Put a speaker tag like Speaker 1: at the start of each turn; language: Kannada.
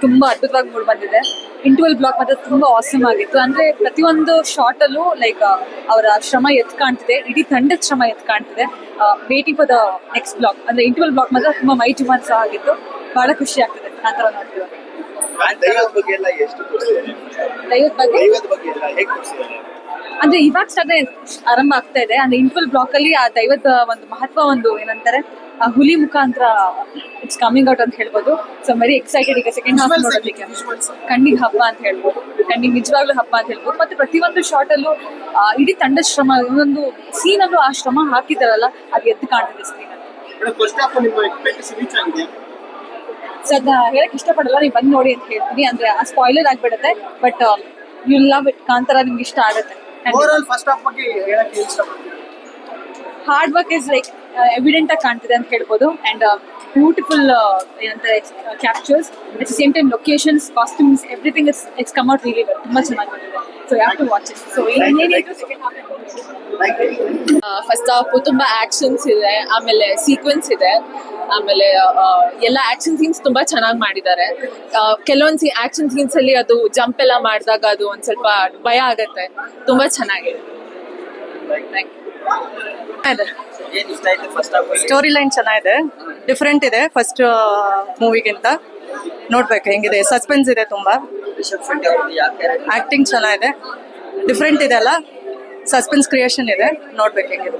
Speaker 1: ತುಂಬಾ ಅದ್ಭುತವಾಗಿ ಮೂಡ್ ಬಂದಿದೆ. ಇಂಟರ್ವಲ್ ಬ್ಲಾಕ್ ಮಾತ್ರ ತುಂಬಾ ಆಸಮ್ ಆಗಿತ್ತು. ಅಂದ್ರೆ ಪ್ರತಿಯೊಂದು ಶಾರ್ಟ್ ಅಲ್ಲೂ ಲೈಕ್ ಅವರ ಶ್ರಮ ಎತ್ ಕಾಣ್ತಿದೆ, ಇಡೀ ತಂಡದ ಶ್ರಮ ಎತ್ ಕಾಣ್ತಿದೆ. Waiting for the next block ಅಂದ್ರೆ ಇಂಟರ್ವಲ್ ಬ್ಲಾಕ್ ಮಾತ್ರ ತುಂಬಾ ಮೈ ಜುಮಾನ್ಸ ಆಗಿತ್ತು. ಬಹಳ ಖುಷಿ ಆಗ್ತಿದೆ ಆ ತರ ನೋಡ್ತೀವಿ. ದೈವದ ಬಗ್ಗೆ ಅಂದ್ರೆ ಇವಾಗ ಸ್ಟಾರ್ಟ್ ಆರಂಭ ಆಗ್ತಾ ಇದೆ. ಅಂದ್ರೆ ಇಂಟರ್ವಲ್ ಬ್ಲಾಕ್ ಅಲ್ಲಿ ಆ ದೈವದ ಒಂದು ಮಹತ್ವ, ಒಂದು ಏನಂತಾರೆ ಆ ಹುಲಿ ಮುಖಾಂತರ ಇಟ್ಸ್ ಕಮಿಂಗ್ ಔಟ್ ಅಂತ ಹೇಳ್ಬೋದು. ಸೊ ವೆರಿ ಎಕ್ಸೈಟೆಡ್ ಈಗ ಸೆಕೆಂಡ್ ಹಾಫ್ ನೋಡೋದಕ್ಕೆ. ಕಣ್ಣಿಗೆ ಹಬ್ಬ ಅಂತ ಹೇಳ್ಬೋದು, ಕಣ್ಣಿಗೆ ನಿಜವಾಗ್ಲೂ ಹಬ್ಬ ಅಂತ ಹೇಳ್ಬೋದು. ಮತ್ತೆ ಪ್ರತಿಯೊಂದು ಶಾರ್ಟ್ ಅಲ್ಲೂ ಇಡೀ ತಂಡದ ಶ್ರಮ, ಒಂದೊಂದು ಸೀನ್ ಅಲ್ಲೂ ಆ ಶ್ರಮ ಹಾಕಿದಾರಲ್ಲ, ಅದು ಎದ್ದು ಕಾಣ್ತಿದೆ ಸ್ಕ್ರೀನ್ ಅಲ್ಲಿ. ಸದ್ಯ ಹೇಳಕ್ ಇಷ್ಟಪಡಲ್ಲ, ನೀವು ಬಂದು ನೋಡಿ ಅಂತ ಹೇಳ್ತೀನಿ. ಅಂದ್ರೆ ಆ ಸ್ಪಾಯ್ಲರ್ ಆಗ್ಬಿಡುತ್ತೆ, but you love it. Kantara ನಿಮ್ಗೆ ಇಷ್ಟ ಆಗುತ್ತೆ. Hard work is like evident ಆಗಿ ಕಾಣ್ತಿದೆ ಅಂತ ಹೇಳ್ಬೋದು. ಅಂಡ್ ಬ್ಯೂಟಿಫುಲ್ ಏನಂತಾರೆ captures, at same time locations, costumes, everything it's come out really well. ತುಂಬಾ ಚೆನ್ನಾಗಿ ಬಂದಿದೆ. So you have to watch it. So ಏನೇನಿದ್ರು ಸೆಕೆಂಡ್ ಹಾಫ್
Speaker 2: ಫಸ್ಟ್ ಹಾಫ್ ತುಂಬಾ ಆಕ್ಷನ್ಸ್ ಇದೆ, ಆಮೇಲೆ ಸೀಕ್ವೆನ್ಸ್ ಇದೆ, ಆಮೇಲೆ ಎಲ್ಲ ಆಕ್ಷನ್ ಸೀನ್ಸ್ ತುಂಬಾ ಚೆನ್ನಾಗಿ ಮಾಡಿದ್ದಾರೆ. ಕೆಲವೊಂದು ಆಕ್ಷನ್ ಸೀನ್ಸ್ ಅಲ್ಲಿ ಅದು ಜಂಪ್ ಎಲ್ಲ ಮಾಡಿದಾಗ ಅದು ಒಂದ್ ಸ್ವಲ್ಪ ಭಯ ಆಗತ್ತೆ. ತುಂಬಾ ಚೆನ್ನಾಗಿದೆ.
Speaker 3: ಸ್ಟೋರಿ ಲೈನ್ ಚೆನ್ನಾಗಿದೆ, ಡಿಫ್ರೆಂಟ್ ಇದೆ ಫಸ್ಟ್ ಮೂವಿಗಿಂತ. ನೋಡ್ಬೇಕು ಹೆಂಗಿದೆ. ಸಸ್ಪೆನ್ಸ್ ಇದೆ ತುಂಬಾ, ಆಕ್ಟಿಂಗ್ ಚೆನ್ನಾಗಿದೆ, ಡಿಫ್ರೆಂಟ್ ಇದೆ ಅಲ್ಲ, ಸಸ್ಪೆನ್ಸ್ ಕ್ರಿಯೇಷನ್ ಇದೆ. ನೋಡ್ಬೇಕು ಹೆಂಗಿದೆ.